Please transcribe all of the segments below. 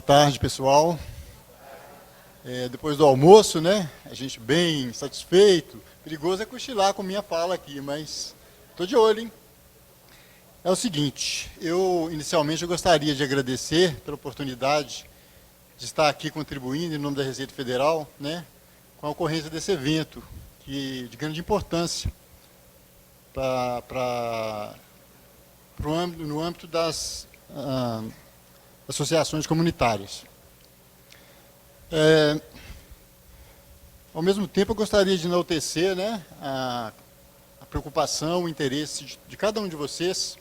tarde, pessoal. Depois do almoço, né? A gente bem satisfeito. Perigoso é cochilar com minha fala aqui, mas estou de olho, hein? É o seguinte, inicialmente eu gostaria de agradecer pela oportunidade de estar aqui contribuindo em nome da Receita Federal, né? Com a ocorrência desse evento, de grande importância no âmbito das associações comunitárias. Ao mesmo tempo, eu gostaria de enaltecer, né, a preocupação, o interesse de cada um de vocês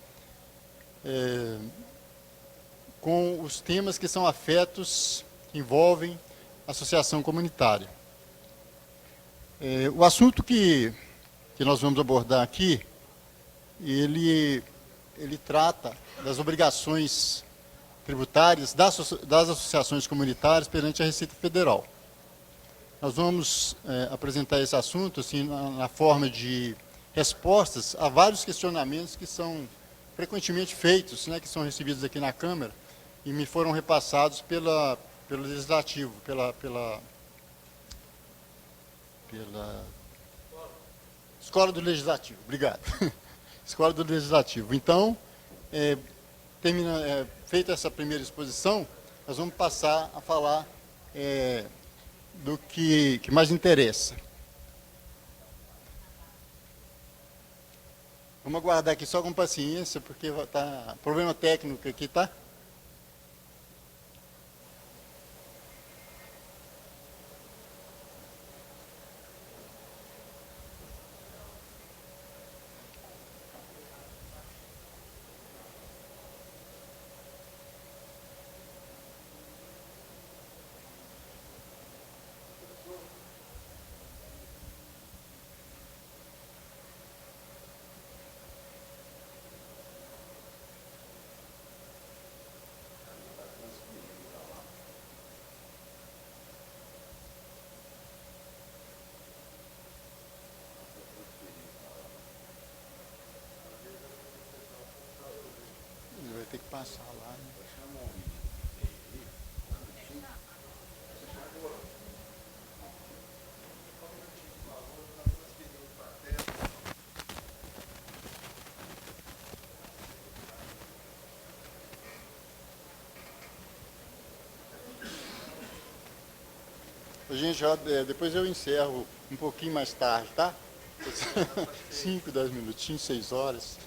com os temas que são afetos, que envolvem a associação comunitária. O assunto que nós vamos abordar aqui, ele trata das obrigações tributárias das associações comunitárias perante a Receita Federal. Nós vamos apresentar esse assunto assim, na forma de respostas a vários questionamentos que são frequentemente feitos, né, que são recebidos aqui na Câmara e me foram repassados pelo Legislativo, pela Escola do Legislativo. Obrigado. Escola do Legislativo. Então, feita essa primeira exposição, nós vamos passar a falar do que mais interessa. Vamos aguardar aqui só com paciência, porque está problema técnico aqui, tá? Vai ter que passar lá. Né? Gente, depois eu encerro um pouquinho mais tarde, tá? 5, 10 minutinhos, 6 horas.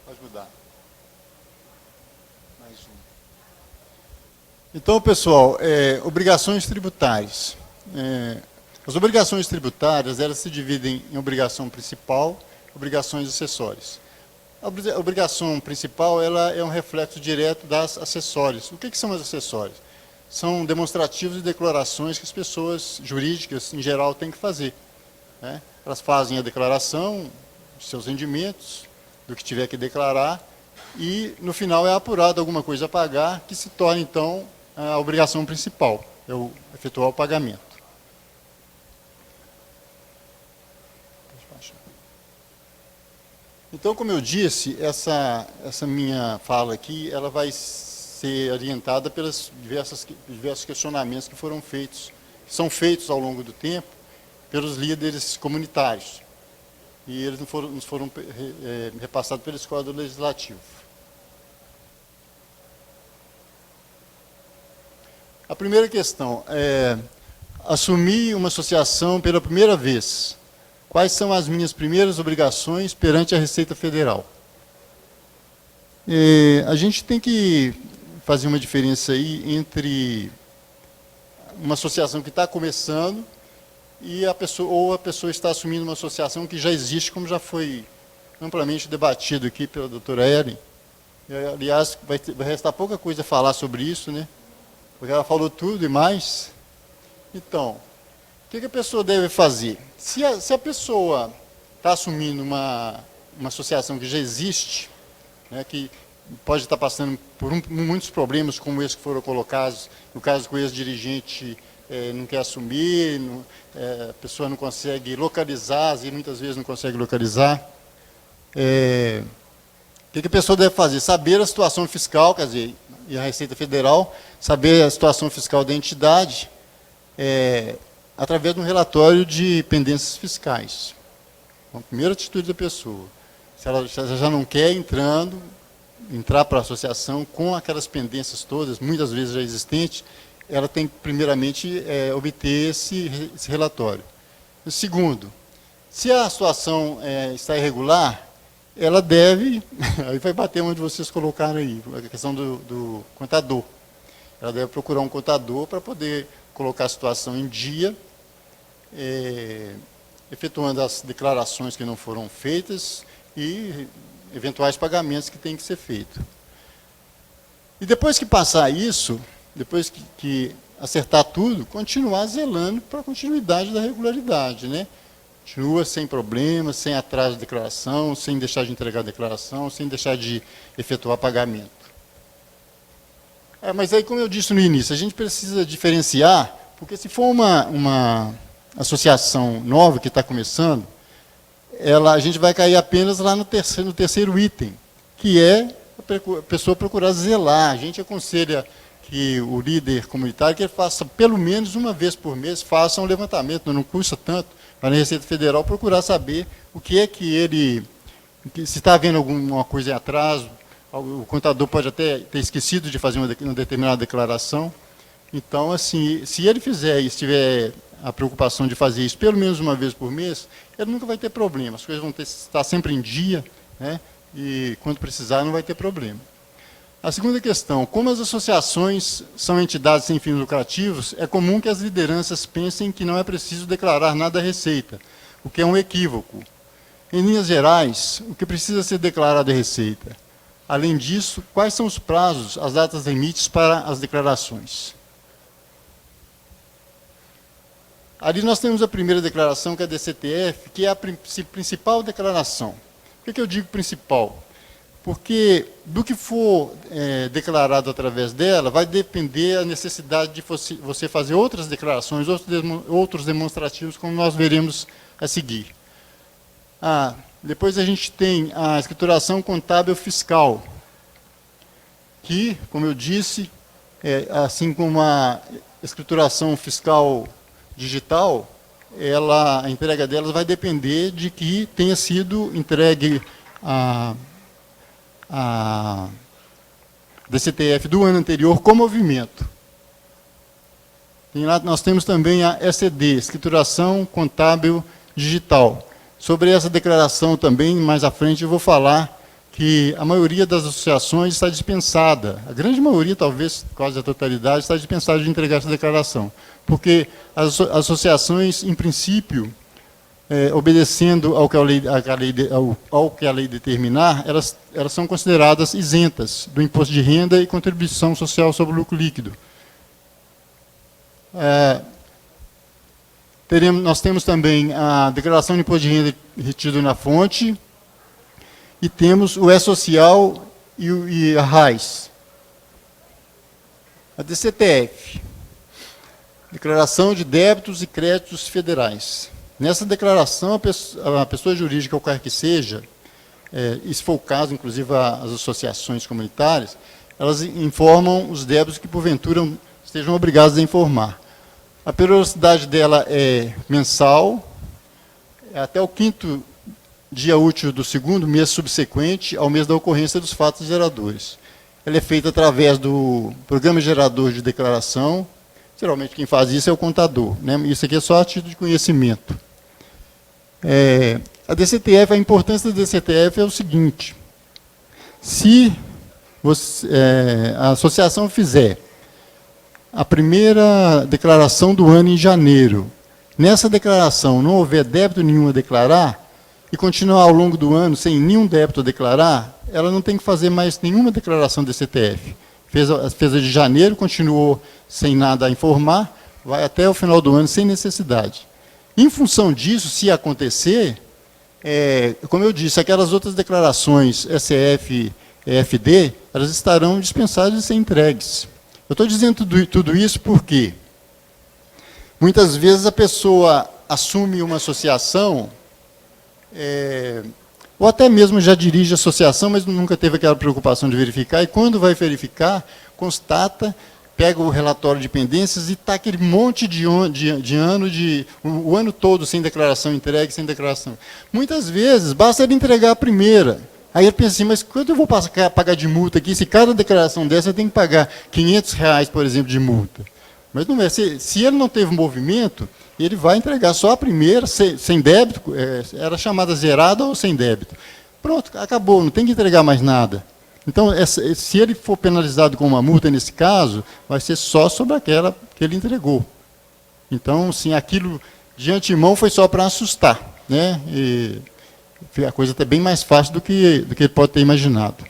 Pode mudar. Mais um. Então, pessoal, obrigações tributárias. As obrigações tributárias, elas se dividem em obrigação principal e obrigações acessórias. A obrigação principal, ela é um reflexo direto das acessórias. O que são as acessórias? São demonstrativos e declarações que as pessoas jurídicas, em geral, têm que fazer. Né? Elas fazem a declaração de seus rendimentos, do que tiver que declarar, e no final é apurado alguma coisa a pagar, que se torna então a obrigação principal, é efetuar o pagamento. Então, como eu disse, essa minha fala aqui, ela vai ser orientada pelos diversos questionamentos que foram feitos, que são feitos ao longo do tempo pelos líderes comunitários. E eles nos foram repassados pela Escola do Legislativo. A primeira questão é assumir uma associação pela primeira vez. Quais são as minhas primeiras obrigações perante a Receita Federal? A gente tem que fazer uma diferença aí entre uma associação que está começando e a pessoa está assumindo uma associação que já existe, como já foi amplamente debatido aqui pela doutora Ellen. Aliás, vai restar pouca coisa a falar sobre isso, né? Porque ela falou tudo e mais. Então, o que a pessoa deve fazer? Se a pessoa está assumindo uma associação que já existe, né, que pode estar passando por muitos problemas como esses que foram colocados, no caso que o ex-dirigente não quer assumir, a pessoa não consegue localizar, e muitas vezes não consegue localizar. O que a pessoa deve fazer? Saber a situação fiscal, quer dizer, e a Receita Federal, saber a situação fiscal da entidade, através de um relatório de pendências fiscais. Então, a primeira atitude da pessoa. Se ela já não quer entrar para a associação com aquelas pendências todas, muitas vezes já existentes, ela tem que, primeiramente, obter esse relatório. O segundo, se a situação está irregular, ela deve, aí vai bater onde vocês colocaram aí, a questão do contador. Ela deve procurar um contador para poder colocar a situação em dia, efetuando as declarações que não foram feitas e eventuais pagamentos que têm que ser feitos. E depois que passar isso, depois que acertar tudo, continuar zelando para a continuidade da regularidade, né? Continua sem problemas, sem atraso de declaração, sem deixar de entregar a declaração, sem deixar de efetuar pagamento. Mas aí, como eu disse no início, a gente precisa diferenciar, porque se for uma associação nova que está começando, a gente vai cair apenas lá no terceiro item, que é a pessoa procurar zelar. A gente aconselha que o líder comunitário que ele faça pelo menos uma vez por mês, faça um levantamento, não custa tanto, para a Receita Federal procurar saber o que é que ele, se está havendo alguma coisa em atraso, o contador pode até ter esquecido de fazer uma determinada declaração. Então, assim, se ele fizer e tiver a preocupação de fazer isso pelo menos uma vez por mês, ele nunca vai ter problema. As coisas vão estar sempre em dia, né? E quando precisar não vai ter problema. A segunda questão, como as associações são entidades sem fins lucrativos, é comum que as lideranças pensem que não é preciso declarar nada à Receita, o que é um equívoco. Em linhas gerais, o que precisa ser declarado à Receita? Além disso, quais são os prazos, as datas limites para as declarações? Ali nós temos a primeira declaração, que é a DCTF, que é a principal declaração. Por que eu digo principal? Porque do que for declarado através dela, vai depender a necessidade de você fazer outras declarações, outros demonstrativos, como nós veremos a seguir. Depois a gente tem a escrituração contábil fiscal, que, como eu disse, assim como a escrituração fiscal digital, a entrega delas vai depender de que tenha sido entregue a DCTF do ano anterior com movimento. Nós temos também a ECD, Escrituração Contábil Digital. Sobre essa declaração também, mais à frente, eu vou falar que a maioria das associações está dispensada, a grande maioria, talvez quase a totalidade, está dispensada de entregar essa declaração, porque as associações, em princípio, obedecendo ao que a lei determinar, elas são consideradas isentas do imposto de renda e contribuição social sobre o lucro líquido. Nós temos também a declaração de imposto de renda retido na fonte, e temos o E-Social e a RAIS. A DCTF, Declaração de Débitos e Créditos Federais. Nessa declaração, a pessoa jurídica, qualquer que seja, e se for o caso, inclusive as associações comunitárias, elas informam os débitos que, porventura, estejam obrigados a informar. A periodicidade dela é mensal, até o 5º dia útil do segundo mês subsequente ao mês da ocorrência dos fatos geradores. Ela é feita através do Programa Gerador de Declaração, Geralmente quem faz isso é o contador, né? Isso aqui é só a título de conhecimento. A DCTF, a importância da DCTF é o seguinte: se a associação fizer a primeira declaração do ano em janeiro, nessa declaração não houver débito nenhum a declarar, e continuar ao longo do ano sem nenhum débito a declarar, ela não tem que fazer mais nenhuma declaração DCTF. Fez a de janeiro, continuou sem nada a informar, vai até o final do ano sem necessidade. Em função disso, se acontecer, como eu disse, aquelas outras declarações SF, EFD, elas estarão dispensadas de ser entregues. Eu estou dizendo tudo isso porque muitas vezes a pessoa assume uma associação, ou até mesmo já dirige a associação, mas nunca teve aquela preocupação de verificar, e quando vai verificar, constata, pega o relatório de pendências e está aquele monte de ano, o ano todo sem declaração entregue, sem declaração. Muitas vezes, basta ele entregar a primeira. Aí ele pensa assim, mas quanto eu vou pagar de multa aqui, se cada declaração dessa eu tenho que pagar R$500, por exemplo, de multa? Mas não é. Se ele não teve movimento, ele vai entregar só a primeira, sem débito, era chamada zerada ou sem débito. Pronto, acabou, não tem que entregar mais nada. Então, se ele for penalizado com uma multa nesse caso, vai ser só sobre aquela que ele entregou. Então, sim, aquilo de antemão foi só para assustar, né? E a coisa está bem mais fácil do que ele pode ter imaginado.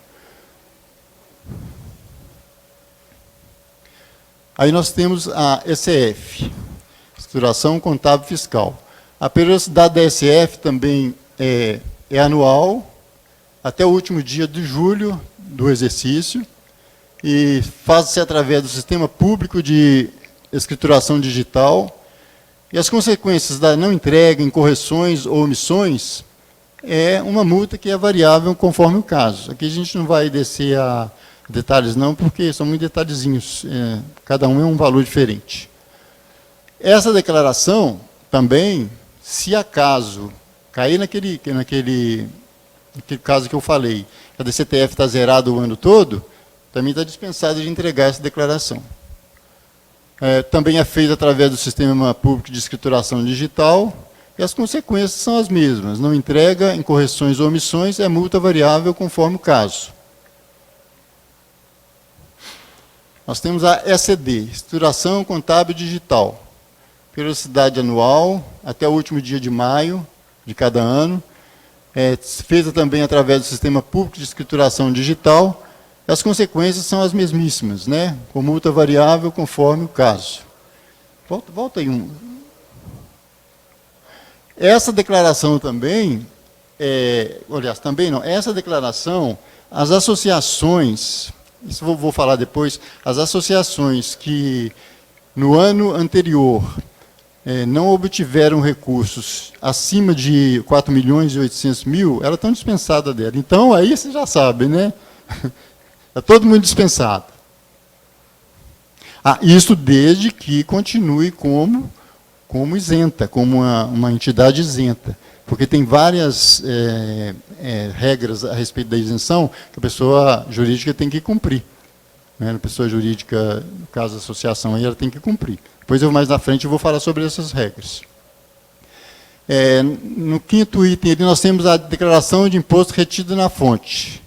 Aí nós temos a ECF, Escrituração Contábil Fiscal. A periodicidade da ECF também é anual, até o último dia de julho do exercício, e faz-se através do Sistema Público de Escrituração Digital, e as consequências da não entrega, incorreções ou omissões, é uma multa que é variável conforme o caso. Aqui a gente não vai descer a detalhes não, porque são muito detalhezinhos, cada um é um valor diferente. Essa declaração também, se acaso cair naquele caso que eu falei, a DCTF está zerada o ano todo, também está dispensada de entregar essa declaração. Também é feita através do Sistema Público de Escrituração Digital, e as consequências são as mesmas. Não entrega, incorreções ou omissões, é multa variável conforme o caso. Nós temos a ECD, Escrituração Contábil Digital. Periodicidade anual, até o último dia de maio de cada ano. Feita também através do Sistema Público de Escrituração Digital. As consequências são as mesmíssimas, né? Com multa variável conforme o caso. Volta aí um. Essa declaração também, aliás, também não, essa declaração, as associações, isso vou falar depois, as associações que no ano anterior não obtiveram recursos acima de 4.800.000, elas estão dispensadas dela. Então, aí você já sabe, né? Está todo mundo dispensado. Isso desde que continue como isenta, como uma entidade isenta. Porque tem várias regras a respeito da isenção que a pessoa jurídica tem que cumprir. A pessoa jurídica, no caso da associação, ela tem que cumprir. Depois, mais na frente, eu vou falar sobre essas regras. No quinto item, ali, nós temos a declaração de imposto retido na fonte.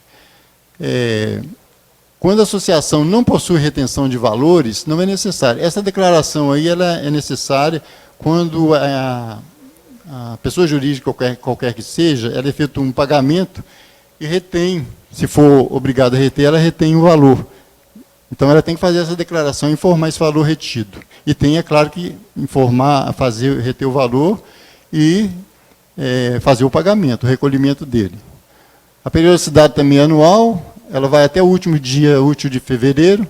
Quando a associação não possui retenção de valores, não é necessário. Essa declaração aí ela é necessária quando a pessoa jurídica, qualquer que seja, ela efetua um pagamento e retém, se for obrigada a reter, ela retém o valor. Então, ela tem que fazer essa declaração e informar esse valor retido. E tem, é claro, que reter o valor e fazer o pagamento, o recolhimento dele. A periodicidade também é anual, ela vai até o último dia útil de fevereiro,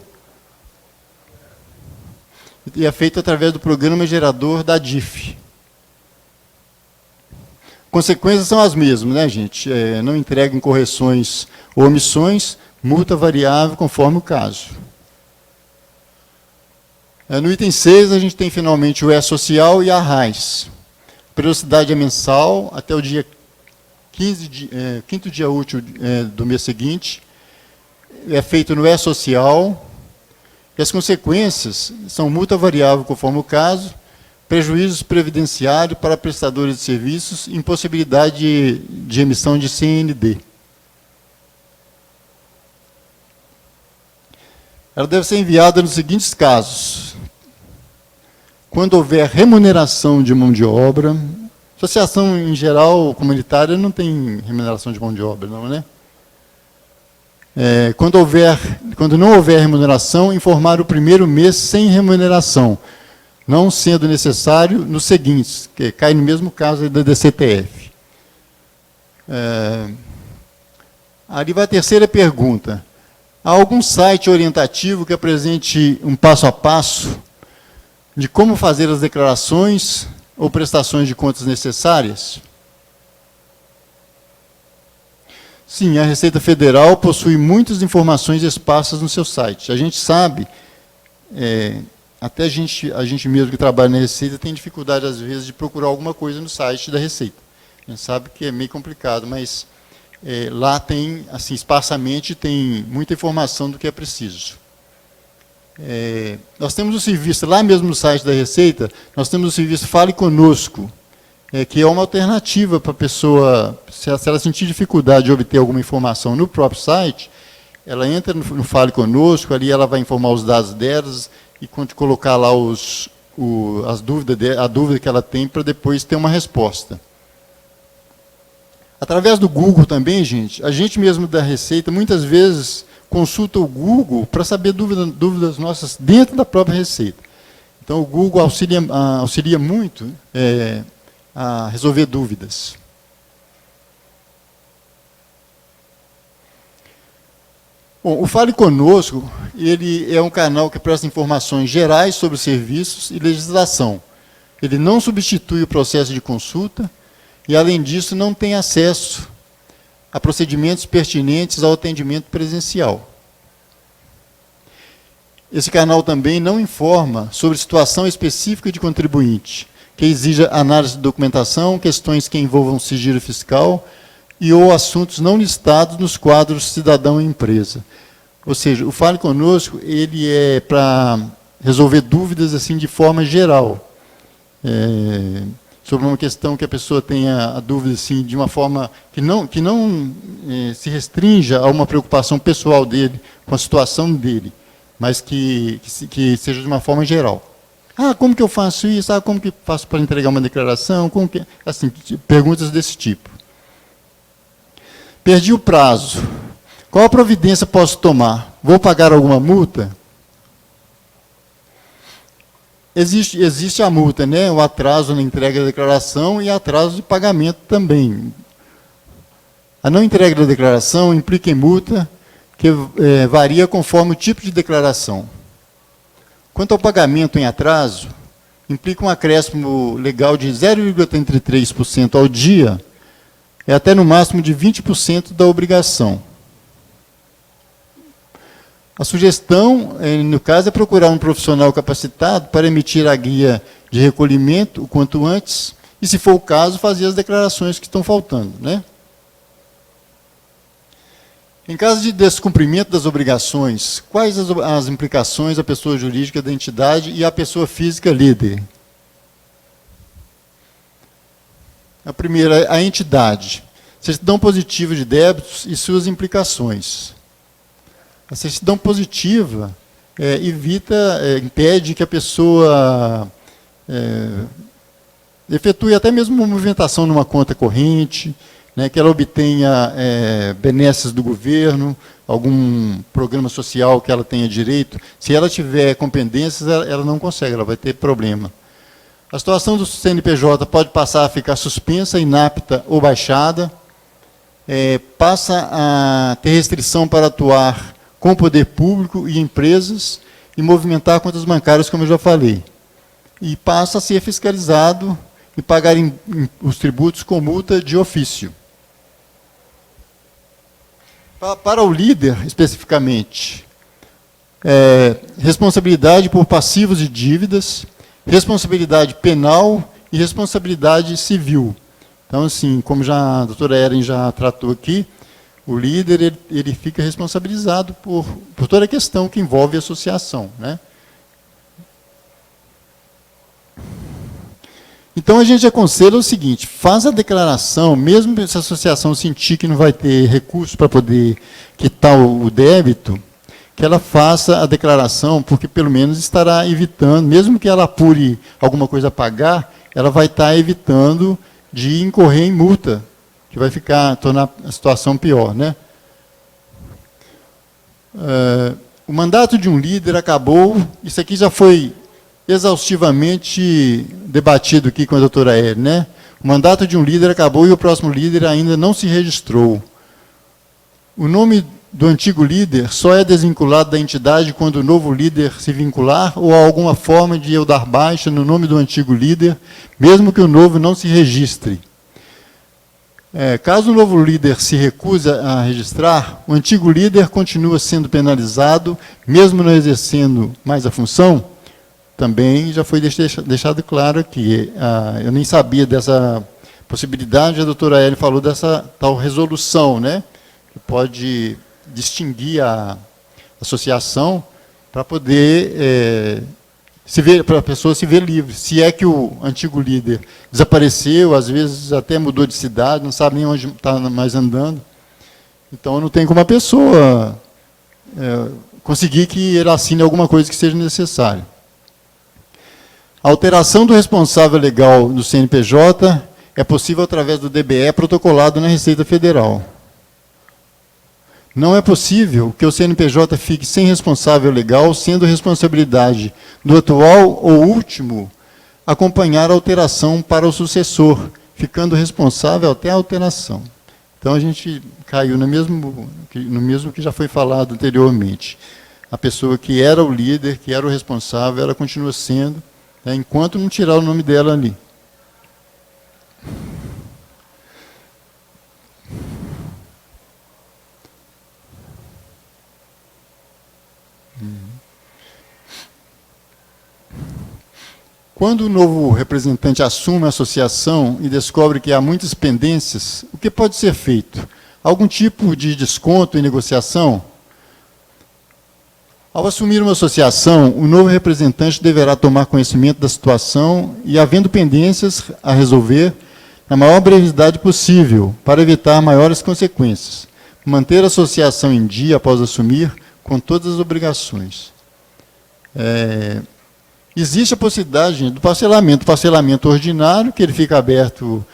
e é feita através do programa gerador da DIF. Consequências são as mesmas, né, gente? Não entrega incorreções ou omissões, multa variável conforme o caso. No item 6, a gente tem finalmente o E-Social e a RAIS. A periodicidade é mensal, até o dia 5º dia útil do mês seguinte. É feito no E-Social E as consequências são multa variável conforme o caso, prejuízos previdenciários para prestadores de serviços e impossibilidade de emissão de CND. Ela deve ser enviada nos seguintes casos: quando houver remuneração de mão de obra. Associação, em geral, comunitária, não tem remuneração de mão de obra, não, né? Quando não houver remuneração, informar o primeiro mês sem remuneração, não sendo necessário nos seguintes, que cai no mesmo caso da DCTF. Ali vai a terceira pergunta. Há algum site orientativo que apresente um passo a passo de como fazer as declarações ou prestações de contas necessárias? Sim, a Receita Federal possui muitas informações esparsas no seu site. A gente sabe, até a gente mesmo que trabalha na Receita tem dificuldade, às vezes, de procurar alguma coisa no site da Receita. A gente sabe que é meio complicado, mas lá tem, assim, esparsamente, tem muita informação do que é preciso. Nós temos o serviço, lá mesmo no site da Receita, nós temos o serviço Fale Conosco, que é uma alternativa para a pessoa, se ela sentir dificuldade de obter alguma informação no próprio site, ela entra no Fale Conosco, ali ela vai informar os dados delas, e quando colocar lá a dúvida que ela tem, para depois ter uma resposta. Através do Google também, a gente mesmo da Receita, muitas vezes, consulta o Google para saber dúvidas nossas dentro da própria Receita. Então, o Google auxilia muito a resolver dúvidas. Bom, o Fale Conosco, ele é um canal que presta informações gerais sobre serviços e legislação. Ele não substitui o processo de consulta e, além disso, não tem acesso a procedimentos pertinentes ao atendimento presencial. Esse canal também não informa sobre situação específica de contribuinte, que exija análise de documentação, questões que envolvam sigilo fiscal e ou assuntos não listados nos quadros cidadão e empresa. Ou seja, o Fale Conosco, ele é para resolver dúvidas assim de forma geral. Sobre uma questão que a pessoa tenha a dúvida assim, de uma forma que não se restrinja a uma preocupação pessoal dele, com a situação dele, mas que seja de uma forma geral. Como que eu faço isso? Como que faço para entregar uma declaração? Assim, perguntas desse tipo. Perdi o prazo. Qual a providência posso tomar? Vou pagar alguma multa? Existe a multa, né? O atraso na entrega da declaração e atraso de pagamento também. A não entrega da declaração implica em multa, que varia conforme o tipo de declaração. Quanto ao pagamento em atraso, implica um acréscimo legal de 0,33% ao dia, até no máximo de 20% da obrigação. A sugestão, no caso, é procurar um profissional capacitado para emitir a guia de recolhimento o quanto antes, e, se for o caso, fazer as declarações que estão faltando, né? Em caso de descumprimento das obrigações, quais as implicações da pessoa jurídica da entidade e a pessoa física líder? A primeira, a entidade. Certidão positiva de débitos e suas implicações. A certidão positiva impede que a pessoa efetue até mesmo uma movimentação numa conta corrente, né, que ela obtenha benesses do governo, algum programa social que ela tenha direito. Se ela tiver com pendências, ela não consegue, ela vai ter problema. A situação do CNPJ pode passar a ficar suspensa, inapta ou baixada, passa a ter restrição para atuar com o poder público e empresas e movimentar contas bancárias, como eu já falei. E passa a ser fiscalizado e pagar os tributos com multa de ofício. Para o líder, especificamente, responsabilidade por passivos e dívidas, responsabilidade penal e responsabilidade civil. Então, assim, como a doutora Eren já tratou aqui, O líder ele fica responsabilizado por toda a questão que envolve a associação, né? Então, a gente aconselha o seguinte: faz a declaração, mesmo se a associação sentir que não vai ter recurso para poder quitar o débito, que ela faça a declaração, porque pelo menos estará evitando, mesmo que ela apure alguma coisa a pagar, ela vai estar evitando de incorrer em multa, que vai tornar a situação pior, né? O mandato de um líder acabou, isso aqui já foi exaustivamente debatido aqui com a doutora Eri, né? O mandato de um líder acabou e o próximo líder ainda não se registrou. O nome do antigo líder só é desvinculado da entidade quando o novo líder se vincular ou há alguma forma de eu dar baixa no nome do antigo líder, mesmo que o novo não se registre. Caso o novo líder se recuse a registrar, o antigo líder continua sendo penalizado, mesmo não exercendo mais a função. Também já foi deixado claro aqui. Eu nem sabia dessa possibilidade, a doutora Eri falou dessa tal resolução, né, que pode distinguir a associação para poder para a pessoa se ver livre. Se é que o antigo líder desapareceu, às vezes até mudou de cidade, não sabe nem onde está mais andando. Então, não tem como a pessoa conseguir que ele assine alguma coisa que seja necessária. A alteração do responsável legal do CNPJ é possível através do DBE protocolado na Receita Federal. Não é possível que o CNPJ fique sem responsável legal, sendo responsabilidade do atual ou último acompanhar a alteração para o sucessor, ficando responsável até a alteração. Então, a gente caiu no mesmo que já foi falado anteriormente. A pessoa que era o líder, que era o responsável, ela continua sendo, enquanto não tirar o nome dela ali. Quando o novo representante assume a associação e descobre que há muitas pendências, o que pode ser feito? Algum tipo de desconto em negociação? Ao assumir uma associação, o novo representante deverá tomar conhecimento da situação e, havendo pendências a resolver, na maior brevidade possível, para evitar maiores consequências. Manter a associação em dia após assumir, com todas as obrigações. Existe a possibilidade do parcelamento ordinário, que ele fica aberto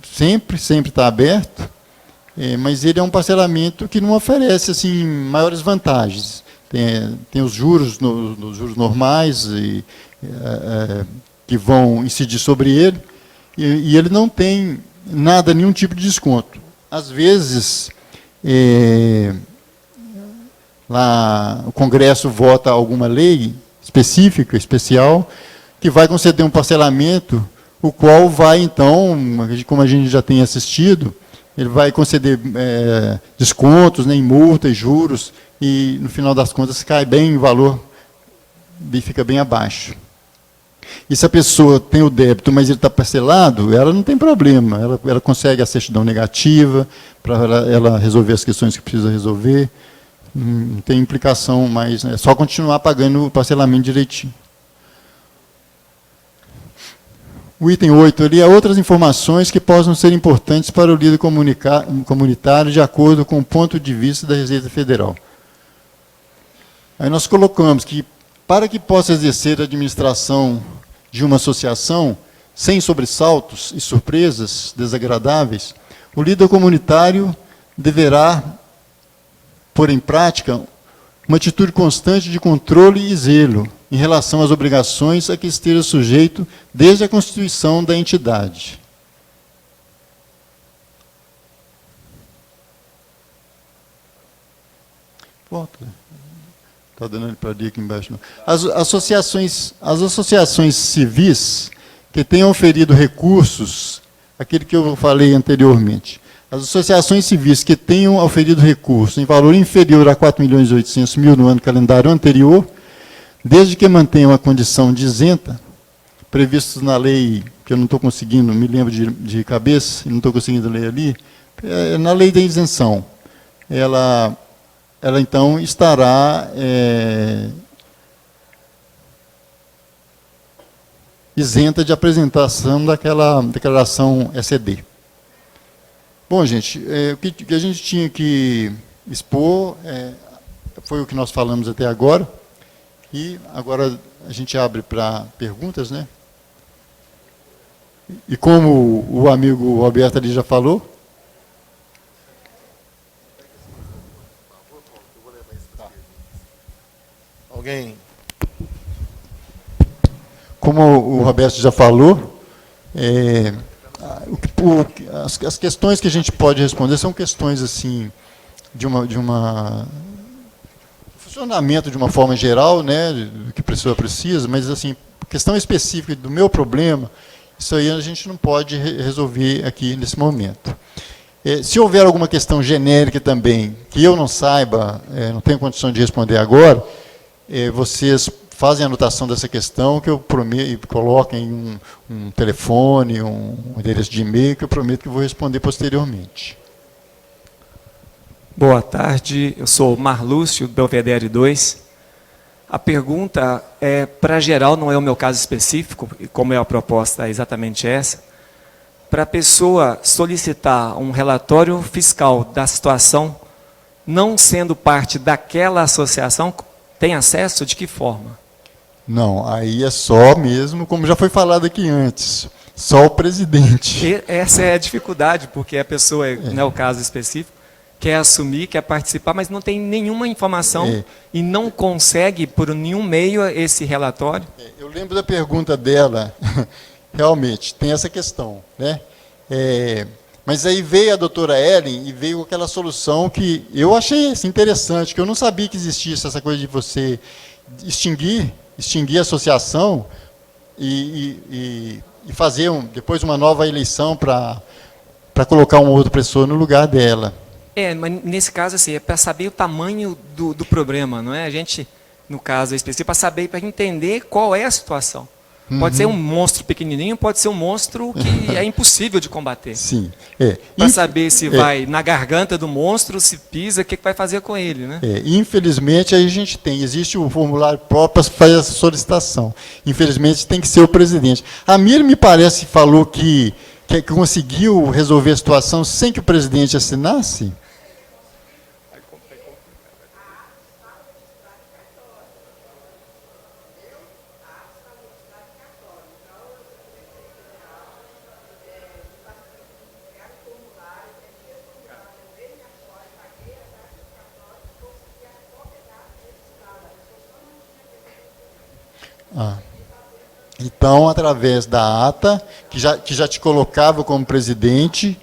sempre está aberto, mas ele é um parcelamento que não oferece assim, maiores vantagens. Tem os juros, nos juros normais, que vão incidir sobre ele, e ele não tem nenhum tipo de desconto. Às vezes, lá o Congresso vota alguma lei específica, especial, que vai conceder um parcelamento, o qual vai, então, como a gente já tem assistido, ele vai conceder descontos, em multa e juros, e, no final das contas, cai bem o valor e fica bem abaixo. E se a pessoa tem o débito, mas ele está parcelado, ela não tem problema, ela consegue a certidão negativa, para ela resolver as questões que precisa resolver, não tem implicação, mas é só continuar pagando o parcelamento direitinho. O item 8 ali é outras informações que possam ser importantes para o líder comunitário de acordo com o ponto de vista da Receita Federal. Aí nós colocamos que, para que possa exercer a administração de uma associação, sem sobressaltos e surpresas desagradáveis, o líder comunitário deverá pôr em prática uma atitude constante de controle e zelo em relação às obrigações a que esteja sujeito desde a constituição da entidade. Volta. Está dando para ali aqui embaixo. Não. As associações civis que tenham oferido recursos, aquele que eu falei anteriormente, as associações civis que tenham oferido recursos em valor inferior a 4.800.000 no ano calendário anterior, desde que mantenham a condição de isenta, previstos na Lei que eu não estou conseguindo, me lembro de cabeça, e não estou conseguindo ler ali, na lei da isenção. Ela então estará isenta de apresentação daquela declaração ECD. Bom, gente, o que a gente tinha que expor foi o que nós falamos até agora, e agora a gente abre para perguntas, né? E como o amigo Roberto ali já falou, alguém? Como o Roberto já falou, as questões que a gente pode responder são questões assim de funcionamento de uma forma geral, né, do que a pessoa precisa, mas assim, questão específica do meu problema, isso aí a gente não pode resolver aqui nesse momento. Se houver alguma questão genérica também, que eu não saiba, não tenho condição de responder agora, vocês fazem a anotação dessa questão, que eu prometo, e coloquem um telefone, um endereço de e-mail, que eu prometo que vou responder posteriormente. Boa tarde, eu sou Marlúcio, do Belvedere 2. A pergunta para geral, não é o meu caso específico, e como é a proposta é exatamente essa. Para a pessoa solicitar um relatório fiscal da situação, não sendo parte daquela associação, tem acesso de que forma? Não, aí é só mesmo, como já foi falado aqui antes, só o presidente. Essa é a dificuldade, porque a pessoa, não é o caso específico, quer assumir, quer participar, mas não tem nenhuma informação e não consegue, por nenhum meio, esse relatório. Eu lembro da pergunta dela, realmente, tem essa questão, né? Mas aí veio a doutora Ellen e veio aquela solução que eu achei assim, interessante, que eu não sabia que existisse essa coisa de você extinguir a associação e fazer depois uma nova eleição para colocar uma outra pessoa no lugar dela. Mas nesse caso, assim, é para saber o tamanho do problema, não é? A gente, no caso específico, para saber, para entender qual é a situação. Pode ser um monstro pequenininho, pode ser um monstro que é impossível de combater. Sim. Para saber se vai na garganta do monstro, se pisa, o que vai fazer com ele, né? Infelizmente, aí a gente existe o formulário próprio para fazer essa solicitação. Infelizmente, tem que ser o presidente. A Mir, me parece, falou que conseguiu resolver a situação sem que o presidente assinasse. Então, através da ata, que já te colocava como presidente,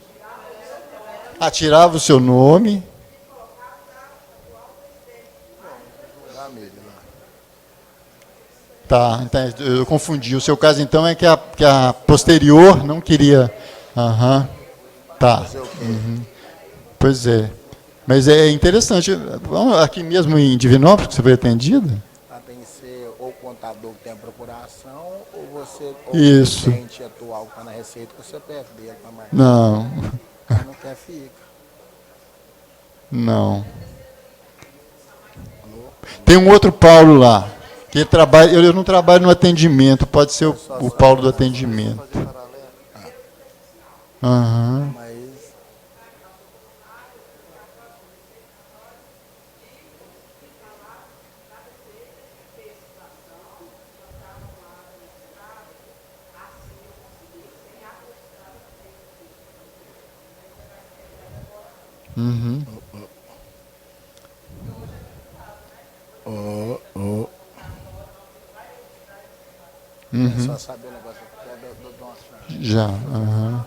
tirava o seu nome. Tá, então, eu confundi. O seu caso, então, é que a posterior não queria. Tá. Pois é. Mas é interessante. Aqui mesmo em Divinópolis, que você foi atendida? Tem que ser ou o contador que tem a procuração, ou você, ou Isso. o cliente atual que está na Receita, que você perde dele para marcar. Não. Quem não quer, fica. Não. Tem um outro Paulo lá, que ele trabalha, eu não trabalho no atendimento, pode ser o Paulo do atendimento. Mas só saber o negócio do nosso Já. Reinaldo,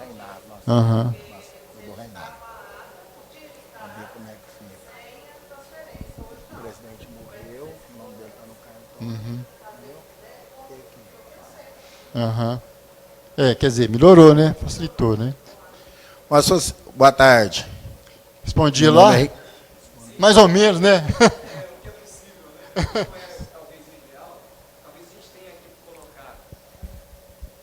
do Reinaldo. Saber como é que fica. O presidente morreu, o nome dele está no cartão. Entendeu? Quer dizer, melhorou, né? Facilitou, né? Mas, boa tarde. Respondi lá? Mais ou menos, né?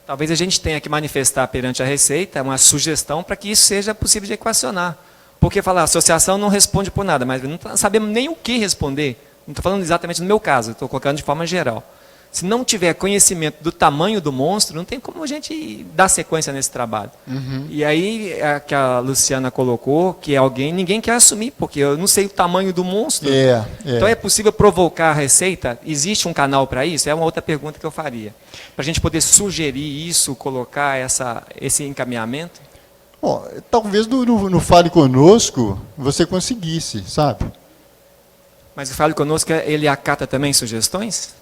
Talvez a gente tenha que manifestar perante a Receita uma sugestão para que isso seja possível de equacionar. Porque falar, a associação não responde por nada, mas não sabemos nem o que responder. Não estou falando exatamente no meu caso, estou colocando de forma geral. Se não tiver conhecimento do tamanho do monstro, não tem como a gente dar sequência nesse trabalho. E aí, a que a Luciana colocou, que ninguém quer assumir, porque eu não sei o tamanho do monstro. Então é possível provocar a Receita? Existe um canal para isso? É uma outra pergunta que eu faria. Para a gente poder sugerir isso, colocar esse encaminhamento? Bom, talvez no Fale Conosco você conseguisse, sabe? Mas o Fale Conosco, ele acata também sugestões?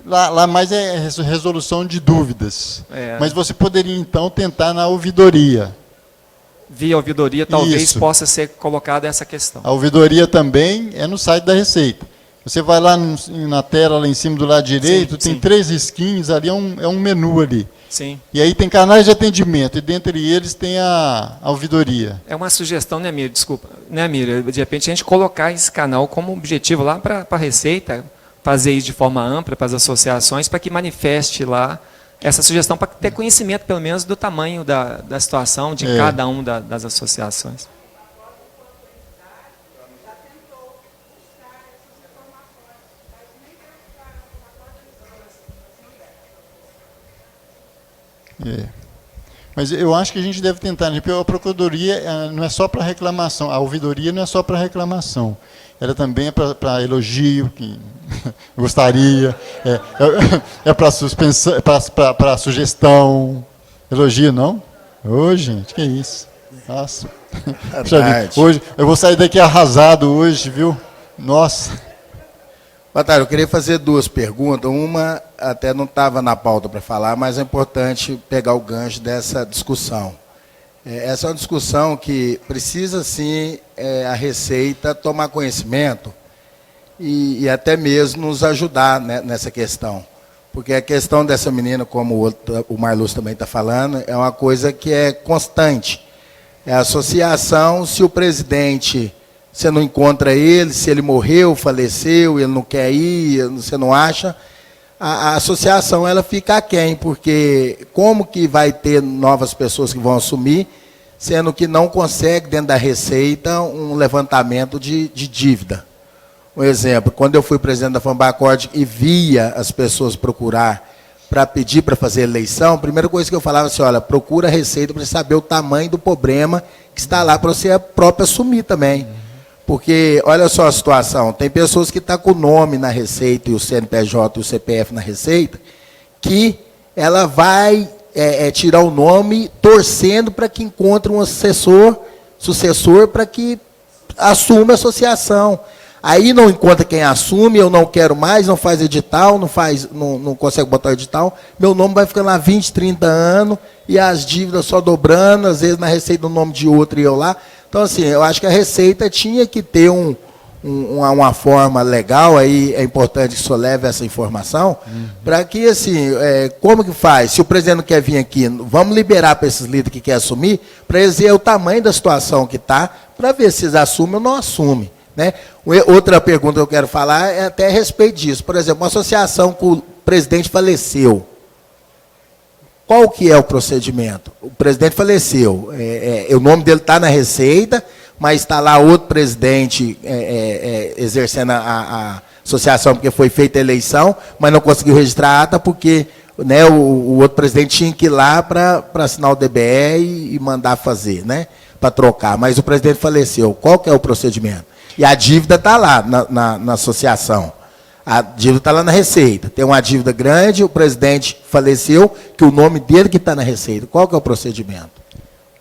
Lá mais é resolução de dúvidas. É. Mas você poderia, então, tentar na ouvidoria. Via ouvidoria, talvez Isso. possa ser colocada essa questão. A ouvidoria também é no site da Receita. Você vai lá na tela, lá em cima do lado direito, tem 3 risquinhos, ali é um menu ali. Sim. E aí tem canais de atendimento, e dentre eles tem a ouvidoria. É uma sugestão, né, Mira? Desculpa. Né, Mira? De repente a gente colocar esse canal como objetivo lá para a Receita, fazer isso de forma ampla para as associações, para que manifeste lá essa sugestão, para ter conhecimento, pelo menos, do tamanho da situação de cada uma das associações. Mas eu acho que a gente deve tentar, né? Porque a procuradoria não é só para reclamação, a ouvidoria não é só para reclamação, ela também é para elogio, que gostaria, é para suspensão, para sugestão, elogio não? Ô, gente, que isso? Nossa. Hoje, eu vou sair daqui arrasado hoje, viu? Nossa. Batalha, eu queria fazer 2 perguntas. Uma até não estava na pauta para falar, mas é importante pegar o gancho dessa discussão. Essa é uma discussão que precisa, sim, a Receita tomar conhecimento e até mesmo nos ajudar, né, nessa questão. Porque a questão dessa menina, como o Marlúcio também está falando, é uma coisa que é constante. É a associação, se o presidente... Você não encontra ele, se ele morreu, faleceu, ele não quer ir, você não acha, a associação ela fica aquém, porque como que vai ter novas pessoas que vão assumir, sendo que não consegue, dentro da Receita, um levantamento de dívida. Um exemplo, quando eu fui presidente da Fambacort e via as pessoas procurar para pedir para fazer eleição, a primeira coisa que eu falava assim, olha, procura a Receita para saber o tamanho do problema que está lá para você próprio assumir também. Porque, olha só a situação, tem pessoas que estão com o nome na Receita, e o CNPJ e o CPF na Receita, que ela vai tirar o nome torcendo para que encontre um sucessor, para que assuma a associação. Aí não encontra quem assume, eu não quero mais, não faz edital, não consegue botar edital, meu nome vai ficando lá 20, 30 anos, e as dívidas só dobrando, às vezes na Receita o nome de outro e eu lá. Então, assim, eu acho que a Receita tinha que ter uma forma legal, aí é importante que o senhor leve essa informação, para que, assim, como que faz? Se o presidente não quer vir aqui, vamos liberar para esses líderes que querem assumir, para eles verem o tamanho da situação que está, para ver se eles assumem ou não assumem. Né? Outra pergunta que eu quero falar é até a respeito disso. Por exemplo, uma associação que o presidente faleceu. Qual que é o procedimento? O presidente faleceu, o nome dele está na Receita, mas está lá outro presidente exercendo a associação porque foi feita a eleição, mas não conseguiu registrar a ata porque, né, o outro presidente tinha que ir lá para assinar o DBE e mandar fazer, né, para trocar. Mas o presidente faleceu. Qual que é o procedimento? E a dívida está lá na associação. A dívida está lá na Receita. Tem uma dívida grande, o presidente faleceu, que o nome dele que está na Receita. Qual que é o procedimento?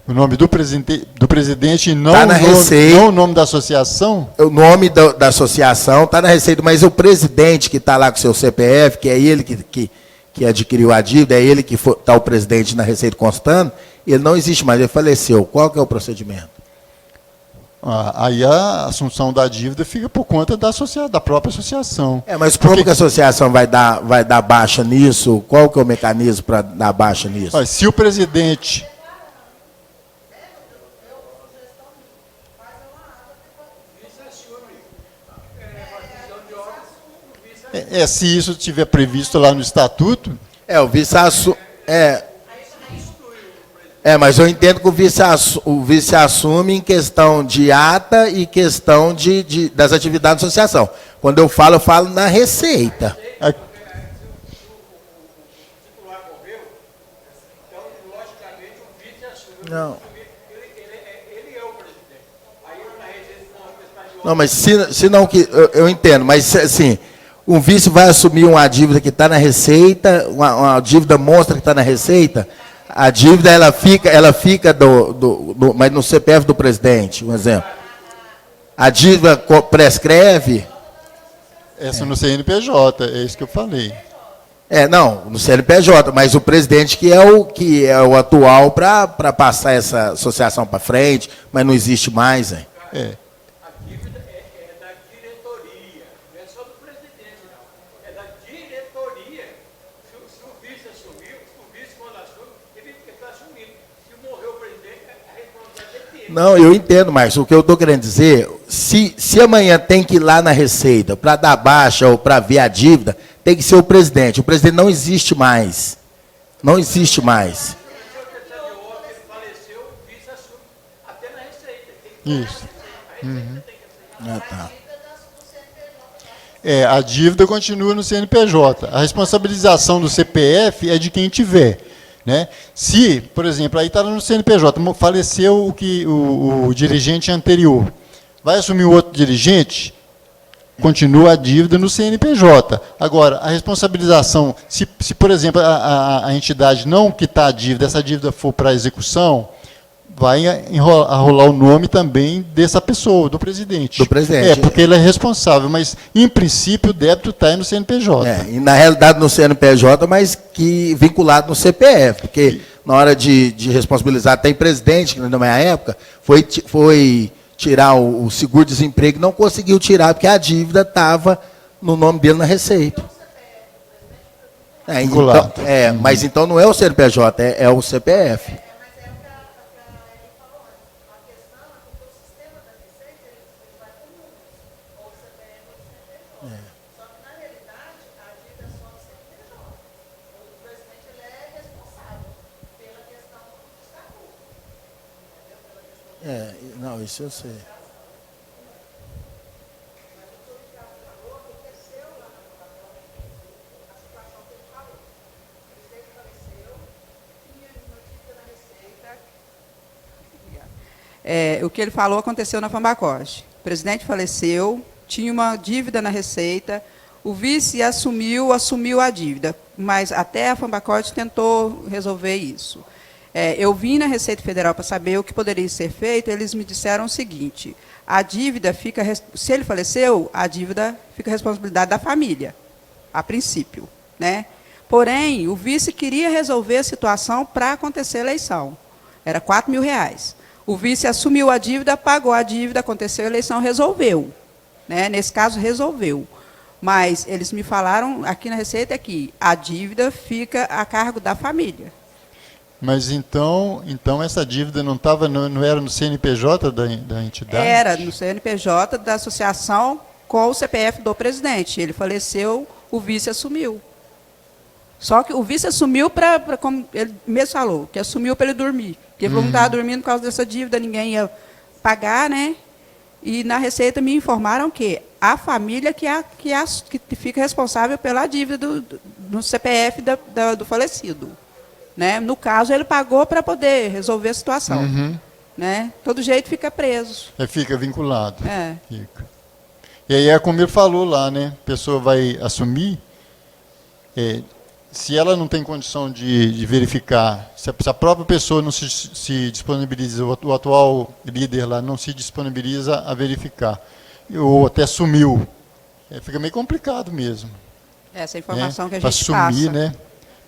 O nome do presidente e não, tá na Receita, não o nome da associação? O nome da associação está na Receita, mas o presidente que está lá com o seu CPF, que é ele que adquiriu a dívida, é ele que está o presidente na Receita constando, ele não existe mais, ele faleceu. Qual que é o procedimento? Aí a assunção da dívida fica por conta da própria associação. Mas como que a associação vai dar baixa nisso? Qual que é o mecanismo para dar baixa nisso? Olha, se o presidente... Se isso estiver previsto lá no estatuto... O vice-assume... Mas eu entendo que o vice assume em questão de ata e questão das atividades da associação. Quando eu falo na receita. Não. Não, mas se não que eu entendo, mas assim, um vice vai assumir uma dívida que está na receita, uma dívida monstra que está na receita, a dívida ela fica mas no CPF do presidente, um exemplo. A dívida prescreve. Essa no CNPJ, é isso que eu falei. Não, no CNPJ, mas o presidente que é o atual para passar essa associação para frente, mas não existe mais, hein? A dívida é da diretoria, não é só do presidente, não. É da diretoria. Se o vice assumiu, o vice quando assume, ele está assumindo. Se morreu o presidente, a responsabilidade é dele. Não, eu entendo, Márcio. O que eu estou querendo dizer, se amanhã tem que ir lá na Receita para dar baixa ou para ver a dívida, tem que ser o presidente. O presidente não existe mais. Não existe mais. Isso. Tá. A dívida continua no CNPJ. A responsabilização do CPF é de quem tiver. Né? Se, por exemplo, aí está no CNPJ, faleceu o dirigente anterior, vai assumir o outro dirigente, continua a dívida no CNPJ. Agora, a responsabilização, se por exemplo, a entidade não quitar a dívida, essa dívida for para execução, vai rolar o nome também dessa pessoa, do presidente. Do presidente. Porque ele é responsável, mas, em princípio, o débito está aí no CNPJ. E na realidade no CNPJ, mas que vinculado no CPF, porque na hora de responsabilizar, tem presidente, que na minha época, foi tirar o seguro-desemprego, não conseguiu tirar, porque a dívida estava no nome dele na Receita. Vinculado. Mas então não é o CNPJ, é o CPF. Não, isso eu sei. O que ele falou aconteceu na Fambacoste. O presidente faleceu, tinha uma dívida na Receita, o vice assumiu a dívida, mas até a Fambacoste tentou resolver isso. Eu vim na Receita Federal para saber o que poderia ser feito, eles me disseram o seguinte: a dívida fica, se ele faleceu, a dívida fica responsabilidade da família, a princípio, né? Porém, o vice queria resolver a situação para acontecer a eleição. Era R$4.000. O vice assumiu a dívida, pagou a dívida, aconteceu a eleição, resolveu. Né? Nesse caso, resolveu. Mas eles me falaram, aqui na Receita, que a dívida fica a cargo da família. Mas então essa dívida não era no CNPJ da entidade? Era no CNPJ da associação com o CPF do presidente. Ele faleceu, o vice assumiu. Só que o vice assumiu como ele mesmo falou, que assumiu para ele dormir. Porque ele não estava dormindo por causa dessa dívida, ninguém ia pagar, né? E na Receita me informaram que a família que fica responsável pela dívida do CPF do falecido. Né? No caso, ele pagou para poder resolver a situação. Né? Todo jeito fica preso. Fica vinculado. Fica. E aí é como ele falou lá, né? A pessoa vai assumir, se ela não tem condição de verificar, se a própria pessoa não se disponibiliza, o atual líder lá não se disponibiliza a verificar, ou até sumiu, fica meio complicado mesmo. Essa informação que a gente passa. Assumir, né?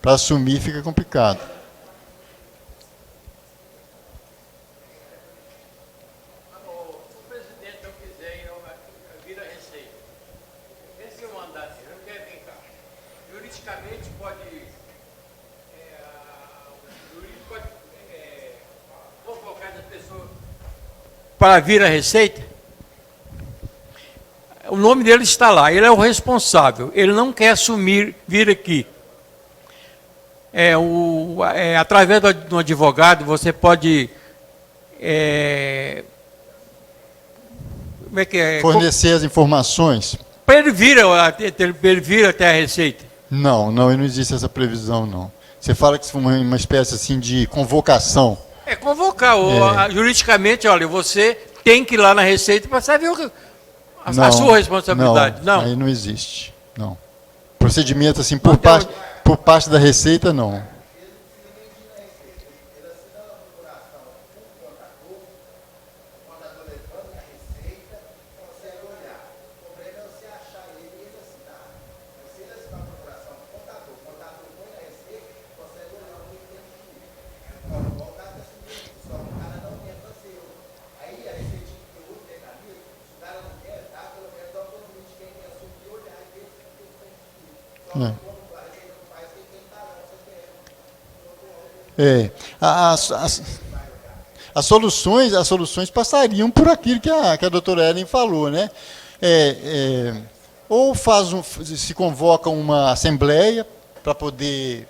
Para assumir fica complicado. O presidente não quiser vir à Receita, esse é o mandato, ele não quer vir cá. Juridicamente pode convocar essa pessoa para vir à Receita. O nome dele está lá, ele é o responsável, ele não quer assumir, vir aqui. através de um advogado, você pode... como é que é? Fornecer as informações? Para ele vir até a Receita. Não, não existe essa previsão, não. Você fala que foi uma espécie assim de convocação. É convocar. Juridicamente, olha, você tem que ir lá na Receita para saber a sua responsabilidade. Não. Aí não existe. Não. Procedimento assim por parte da Receita, não. As soluções passariam por aquilo que a doutora Ellen falou, né? Ou se convoca uma assembleia para poder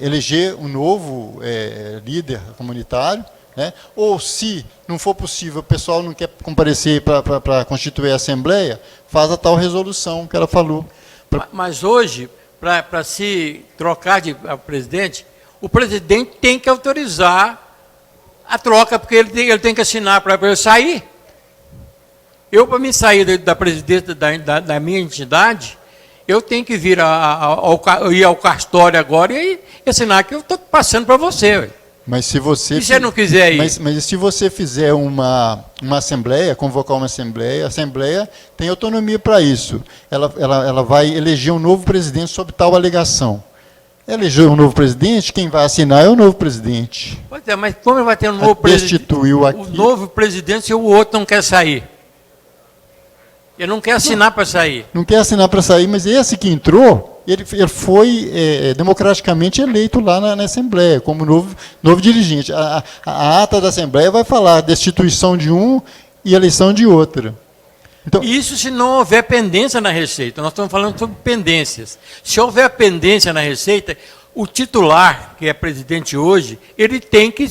eleger um novo líder comunitário, né? Ou, se não for possível, o pessoal não quer comparecer para constituir a assembleia, faz a tal resolução que ela falou. Mas hoje, para se trocar de presidente, o presidente tem que autorizar a troca, porque ele tem que assinar para eu sair. Eu, para me sair da presidência da minha entidade, eu tenho que vir ir ao cartório agora e assinar que eu estou passando para você. Mas se você... E se você não quiser ir? Mas se você fizer uma assembleia, convocar uma assembleia, a assembleia tem autonomia para isso. Ela vai eleger um novo presidente sob tal alegação. Eleger um novo presidente, quem vai assinar é o novo presidente. Pois é, mas como vai ter um novo presidente? O novo presidente se o outro não quer sair? Ele não quer assinar para sair. Não quer assinar para sair, mas esse que entrou, ele foi democraticamente eleito lá na Assembleia, como novo dirigente. A ata da Assembleia vai falar destituição de um e eleição de outro. Então, isso se não houver pendência na Receita. Nós estamos falando sobre pendências. Se houver pendência na Receita, o titular, que é presidente hoje, ele tem que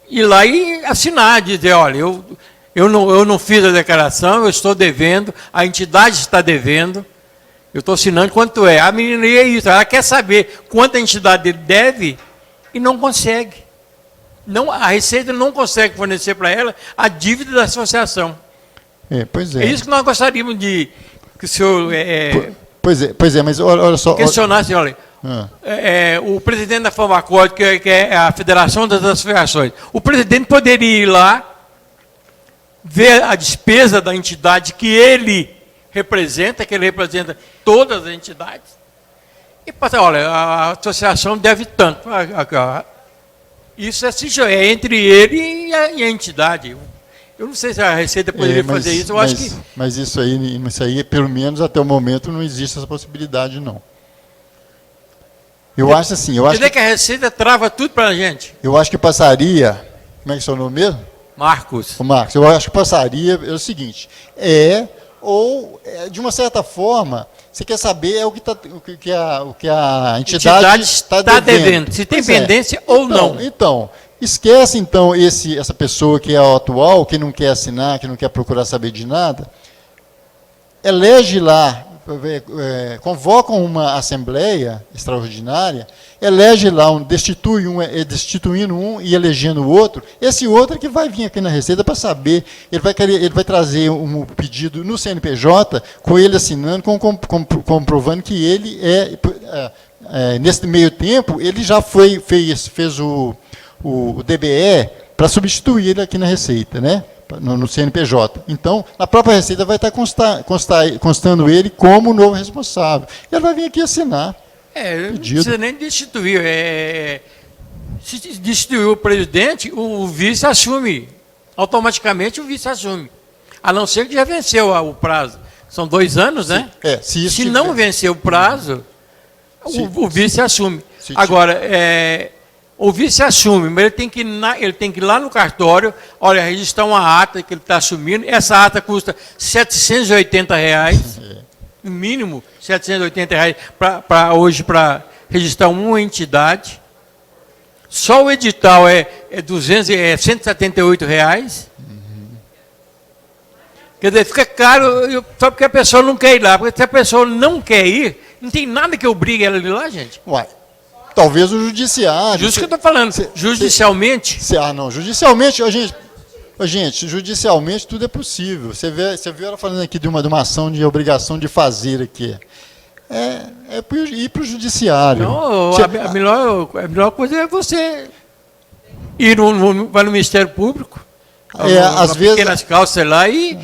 ir lá e assinar, dizer, olha, eu não fiz a declaração, eu estou devendo, a entidade está devendo, eu estou assinando quanto é. A menina é isso, ela quer saber quanto a entidade deve e não consegue. A Receita não consegue fornecer para ela a dívida da associação. Pois é. É isso que nós gostaríamos de que o senhor Pois é, mas olha só... questionasse, olha, o presidente da FAMBACOD, que é a Federação das Associações, o presidente poderia ir lá, ver a despesa da entidade que ele representa todas as entidades, e passar, olha, a associação deve tanto. Isso é entre ele e a entidade. Eu não sei se a Receita poderia fazer isso, eu acho que... Mas isso aí, pelo menos até o momento, não existe essa possibilidade, não. Eu acho assim... Quer dizer que a Receita trava tudo para a gente? Eu acho que passaria... Como é que é o seu nome mesmo? Marcos. O Marcos, eu acho que passaria o seguinte, de uma certa forma, você quer saber o que a entidade está devendo. Se tem pendência ou não. Então, esquece então essa pessoa que é a atual, que não quer assinar, que não quer procurar saber de nada, elege lá, convocam uma assembleia extraordinária, elege lá, destituindo um e elegendo o outro. Esse outro é que vai vir aqui na Receita para saber, ele vai trazer um pedido no CNPJ, com ele assinando, comprovando que ele nesse meio tempo, ele já fez o DBE para substituir ele aqui na Receita, né? No CNPJ. Então, na própria Receita vai estar constando ele como novo responsável. Ele vai vir aqui assinar. Não precisa nem destituir. Se destituir o presidente, o vice assume. Automaticamente o vice assume. A não ser que já venceu o prazo. São 2 anos, né? Se não vencer o prazo, o vice assume. Agora, o vice assume, mas ele tem que ir lá no cartório, olha, registrar uma ata que ele está assumindo. Essa ata custa R$ 780, no mínimo R$ 780 hoje para registrar uma entidade. Só o edital é 178 reais. Quer dizer, fica caro só porque a pessoa não quer ir lá. Porque se a pessoa não quer ir, não tem nada que obrigue ela a ir lá, gente. Uai, talvez o judiciário... Justo que eu estou falando. Judicialmente... Não, judicialmente, judicialmente tudo é possível. Você viu ela falando aqui de uma ação de obrigação de fazer aqui. É ir para o judiciário. Não, a melhor coisa é você ir vai no Ministério Público, às vezes... pequenas calças lá e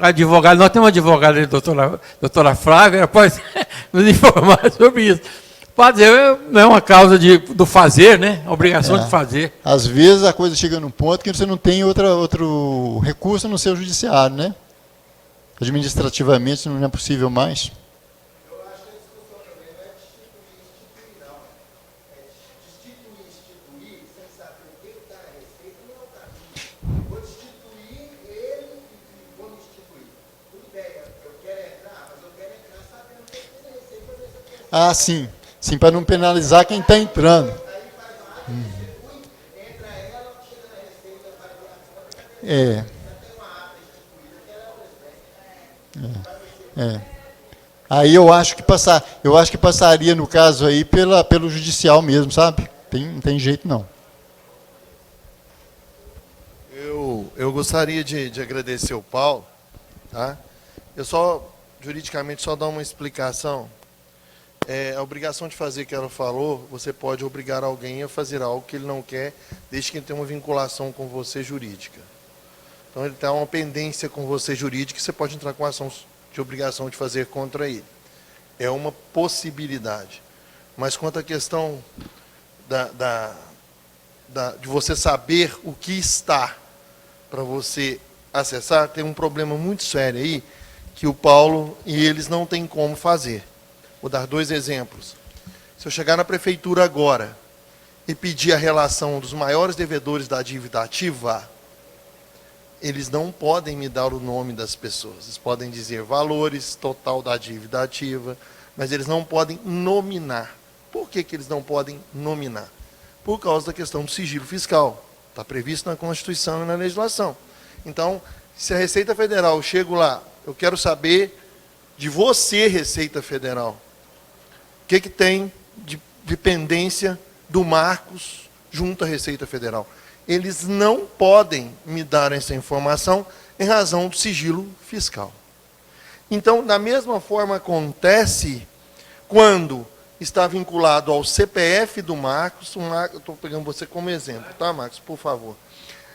advogado, nós temos uma advogada, doutora Flávia, ela pode nos informar sobre isso. Fazer não é uma causa do fazer, né? A obrigação de fazer. Às vezes a coisa chega num ponto que você não tem outro recurso no seu judiciário, né? Administrativamente não é possível mais. Eu acho que a discussão também não é destituir, não. É destituir, sem saber o que está a receita, não é o caminho. Vou destituir ele e vou me instituir. Tudo bem, eu quero entrar, mas eu quero entrar sabendo o que tem a receita. Ah, sim. Sim, para não penalizar quem está entrando. Aí eu acho que passaria no caso aí pelo judicial mesmo, sabe? Não tem jeito não. Eu gostaria de agradecer o Paulo, tá? Eu juridicamente só dar uma explicação. A obrigação de fazer que ela falou, você pode obrigar alguém a fazer algo que ele não quer, desde que ele tenha uma vinculação com você jurídica. Então, ele tem uma pendência com você jurídica, você pode entrar com ação de obrigação de fazer contra ele. É uma possibilidade. Mas quanto à questão de você saber o que está para você acessar, tem um problema muito sério aí, que o Paulo e eles não têm como fazer. Vou dar 2 exemplos. Se eu chegar na prefeitura agora e pedir a relação dos maiores devedores da dívida ativa, eles não podem me dar o nome das pessoas. Eles podem dizer valores total da dívida ativa, mas eles não podem nominar. Por que eles não podem nominar? Por causa da questão do sigilo fiscal. Está previsto na Constituição e na legislação. Então, se a Receita Federal, eu chego lá, eu quero saber de você, Receita Federal, o que tem de pendência do Marcos junto à Receita Federal. Eles não podem me dar essa informação em razão do sigilo fiscal. Então, da mesma forma acontece quando está vinculado ao CPF do Marcos, eu estou pegando você como exemplo, tá, Marcos, por favor.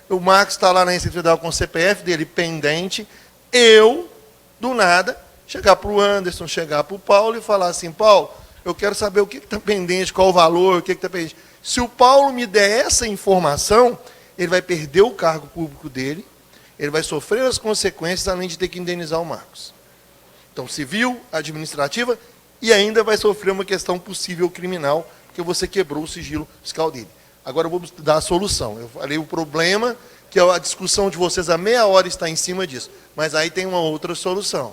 O Marcos está lá na Receita Federal com o CPF dele pendente, eu, do nada, chegar para o Anderson, chegar para o Paulo e falar assim, Paulo, eu quero saber o que está pendente, qual o valor, o que está pendente. Se o Paulo me der essa informação, ele vai perder o cargo público dele, ele vai sofrer as consequências, além de ter que indenizar o Marcos. Então, civil, administrativa, e ainda vai sofrer uma questão possível criminal, porque você quebrou o sigilo fiscal dele. Agora eu vou dar a solução. Eu falei o problema, que a discussão de vocês há meia hora está em cima disso. Mas aí tem uma outra solução.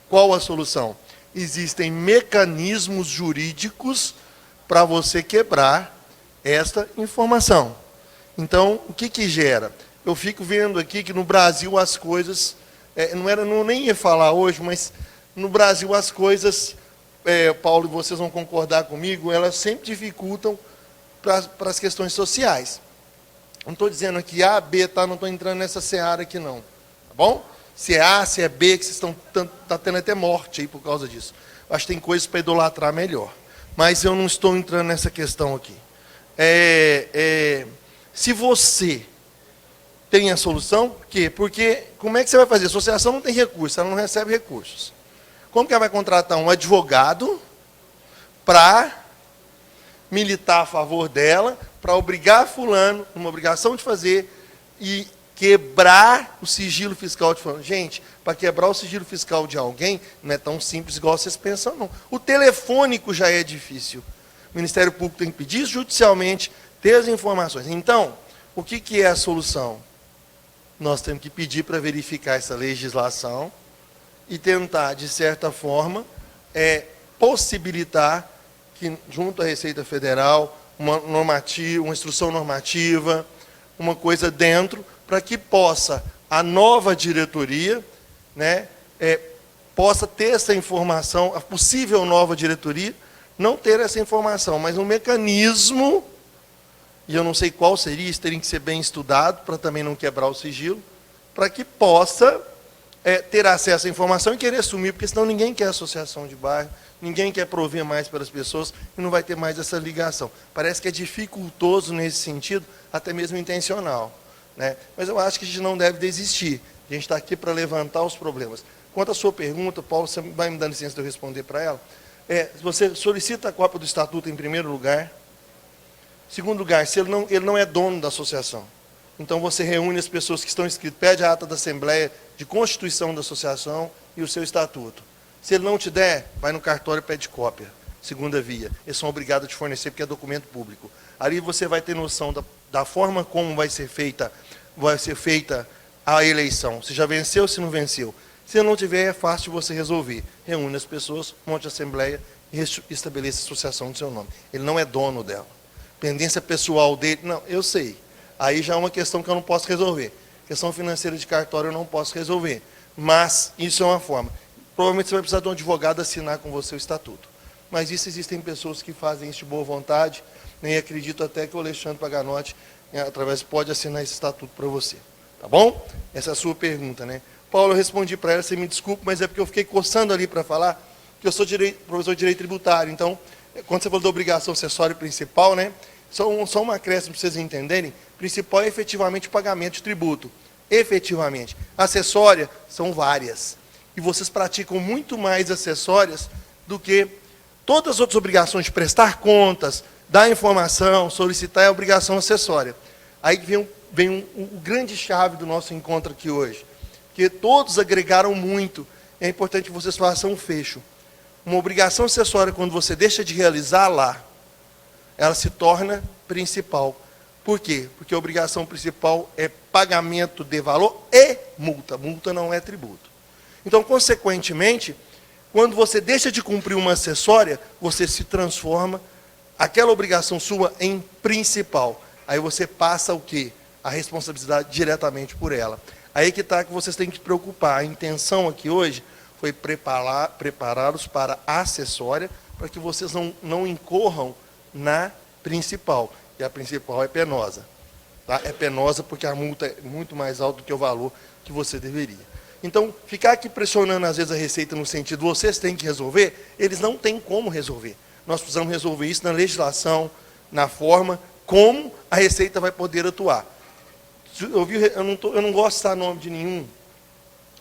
Qual a solução? Existem mecanismos jurídicos para você quebrar esta informação. Então, o que gera? Eu fico vendo aqui que no Brasil as coisas, nem ia falar hoje, mas no Brasil as coisas, Paulo, vocês vão concordar comigo, elas sempre dificultam para as questões sociais. Não estou dizendo aqui A, B, tá? Não estou entrando nessa seara aqui não. Tá bom? Se é A, se é B, que vocês estão tendo até morte aí por causa disso. Eu acho que tem coisas para idolatrar melhor. Mas eu não estou entrando nessa questão aqui. Se você tem a solução, por quê? Porque como é que você vai fazer? A associação não tem recursos, ela não recebe recursos. Como que ela vai contratar um advogado para militar a favor dela, para obrigar fulano, uma obrigação de fazer, e quebrar o sigilo fiscal de fulano? Gente, para quebrar o sigilo fiscal de alguém, não é tão simples igual vocês pensam, não. O telefônico já é difícil. O Ministério Público tem que pedir judicialmente, ter as informações. Então, o que é a solução? Nós temos que pedir para verificar essa legislação e tentar, de certa forma, possibilitar que, junto à Receita Federal, uma instrução normativa, uma coisa dentro, para que possa a nova diretoria, né, possa ter essa informação, a possível nova diretoria, não ter essa informação, mas um mecanismo, e eu não sei qual seria, isso teria que ser bem estudado, para também não quebrar o sigilo, para que possa ter acesso à informação e querer assumir, porque senão ninguém quer associação de bairro, ninguém quer prover mais para as pessoas e não vai ter mais essa ligação. Parece que é dificultoso nesse sentido, até mesmo intencional, né? Mas eu acho que a gente não deve desistir. A gente está aqui para levantar os problemas. Quanto à sua pergunta, Paulo, você vai me dar licença de eu responder para ela? Você solicita a cópia do estatuto em primeiro lugar. Segundo lugar, se ele não é dono da associação. Então você reúne as pessoas que estão inscritas, pede a ata da Assembleia de Constituição da Associação e o seu estatuto. Se ele não te der, vai no cartório e pede cópia. Segunda via. Eles são obrigados a te fornecer porque é documento público. Ali você vai ter noção da forma como vai ser feita a eleição. Se já venceu, se não venceu. Se não tiver, é fácil de você resolver. Reúne as pessoas, monte a Assembleia e estabeleça a associação no seu nome. Ele não é dono dela. Pendência pessoal dele, não, eu sei. Aí já é uma questão que eu não posso resolver. Questão financeira de cartório eu não posso resolver. Mas isso é uma forma. Provavelmente você vai precisar de um advogado assinar com você o estatuto. Mas isso existem pessoas que fazem isso de boa vontade, nem acredito até que o Alexandre Paganotti, através, pode assinar esse estatuto para você. Tá bom? Essa é a sua pergunta, né? Paulo, eu respondi para ela, você me desculpe, mas é porque eu fiquei coçando ali para falar que eu sou professor de direito tributário. Então, quando você falou da obrigação acessória principal, né? Só uma acréscimo para vocês entenderem, principal é efetivamente o pagamento de tributo. Efetivamente. Acessória são várias. E vocês praticam muito mais acessórias do que todas as outras obrigações de prestar contas, dar informação, solicitar é obrigação acessória. Aí vem o grande chave do nosso encontro aqui hoje. Porque todos agregaram muito. É importante que vocês façam um fecho. Uma obrigação acessória, quando você deixa de realizá-la, ela se torna principal. Por quê? Porque a obrigação principal é pagamento de valor e multa. Multa não é tributo. Então, consequentemente, quando você deixa de cumprir uma acessória, você se transforma, aquela obrigação sua, em principal. Aí você passa o quê? A responsabilidade diretamente por ela. Aí que está que vocês têm que se preocupar. A intenção aqui hoje foi prepará-los para a acessória, para que vocês não incorram na principal. E a principal é penosa. Tá? É penosa porque a multa é muito mais alta do que o valor que você deveria. Então, ficar aqui pressionando, às vezes, a Receita no sentido, vocês têm que resolver, eles não têm como resolver. Nós precisamos resolver isso na legislação, na forma como a Receita vai poder atuar. Eu não gosto de citar nome de nenhum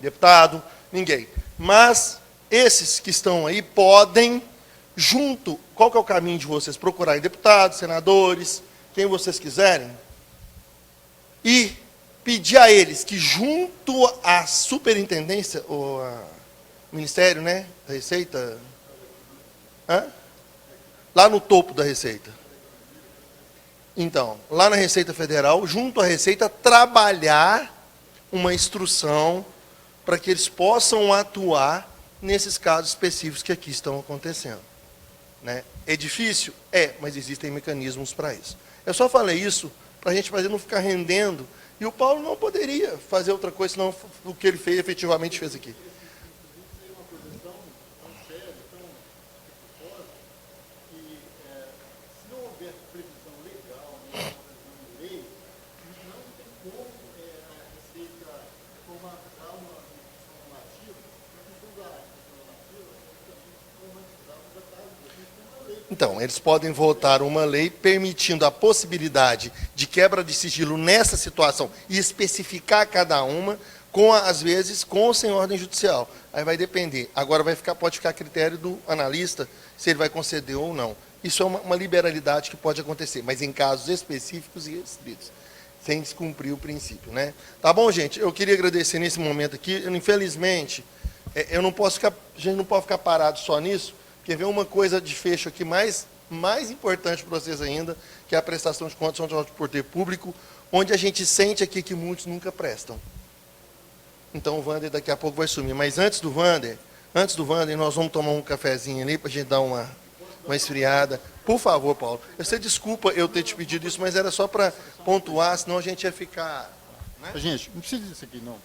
deputado, ninguém. Mas esses que estão aí podem, junto, qual que é o caminho de vocês? Procurarem deputados, senadores, quem vocês quiserem, e pedir a eles que, junto à superintendência, ou ao Ministério, né, da Receita, lá no topo da Receita. Então, lá na Receita Federal, junto à Receita, trabalhar uma instrução para que eles possam atuar nesses casos específicos que aqui estão acontecendo. Né? É difícil? É, mas existem mecanismos para isso. Eu só falei isso para a gente não ficar rendendo. E o Paulo não poderia fazer outra coisa, senão o que ele fez, efetivamente fez aqui. Então, eles podem votar uma lei permitindo a possibilidade de quebra de sigilo nessa situação e especificar cada uma, às vezes, sem ordem judicial. Aí vai depender. Agora pode ficar a critério do analista se ele vai conceder ou não. Isso é uma liberalidade que pode acontecer, mas em casos específicos e restritos, sem descumprir o princípio. Né? Tá bom, gente? Eu queria agradecer nesse momento aqui. Infelizmente, a gente não pode ficar parado só nisso, porque vem uma coisa de fecho aqui mais importante para vocês ainda, que é a prestação de contas de poder público, onde a gente sente aqui que muitos nunca prestam. Então o Wander daqui a pouco vai sumir. Mas antes do Wander, nós vamos tomar um cafezinho ali para a gente dar uma uma esfriada. Por favor, Paulo. Eu sei, desculpa eu ter te pedido isso, mas era só para pontuar, senão a gente ia ficar... Gente, não precisa disso aqui, não.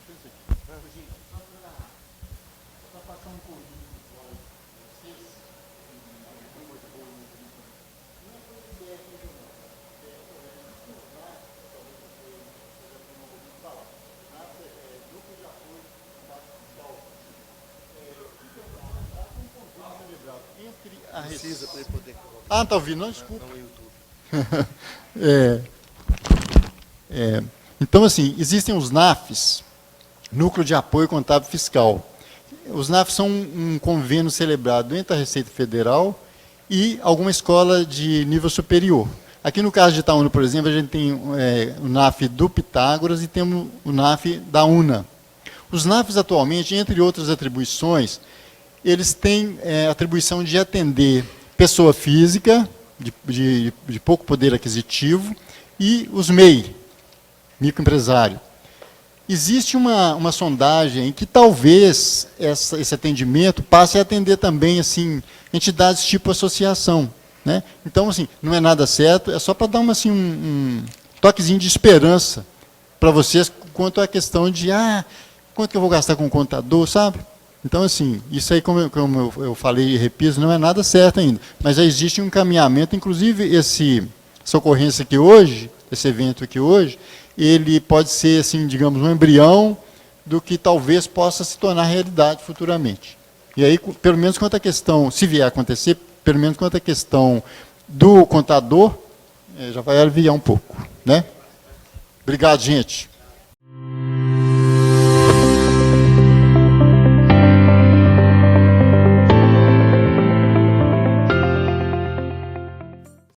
Precisa para ele poder... Ah, tá ouvindo? Não, desculpa. No YouTube. Então, assim, existem os NAFs, Núcleo de Apoio Contábil Fiscal. Os NAFs são um convênio celebrado entre a Receita Federal e alguma escola de nível superior. Aqui no caso de Itaúna, por exemplo, a gente tem o NAF do Pitágoras e temos o NAF da UNA. Os NAFs atualmente, entre outras atribuições, eles têm atribuição de atender pessoa física, de pouco poder aquisitivo, e os MEI, microempresário. Existe uma sondagem em que talvez esse atendimento passe a atender também assim, entidades tipo associação. Né? Então, assim, não é nada certo, é só para dar assim, um toquezinho de esperança para vocês quanto à questão de quanto que eu vou gastar com o contador, sabe? Então, assim, isso aí, como eu falei e repito, não é nada certo ainda. Mas já existe um encaminhamento, inclusive essa ocorrência aqui hoje, esse evento aqui hoje, ele pode ser, assim, digamos, um embrião do que talvez possa se tornar realidade futuramente. E aí, pelo menos quanto à questão, se vier a acontecer, pelo menos quanto à questão do contador, já vai aliviar um pouco. Né? Obrigado, gente.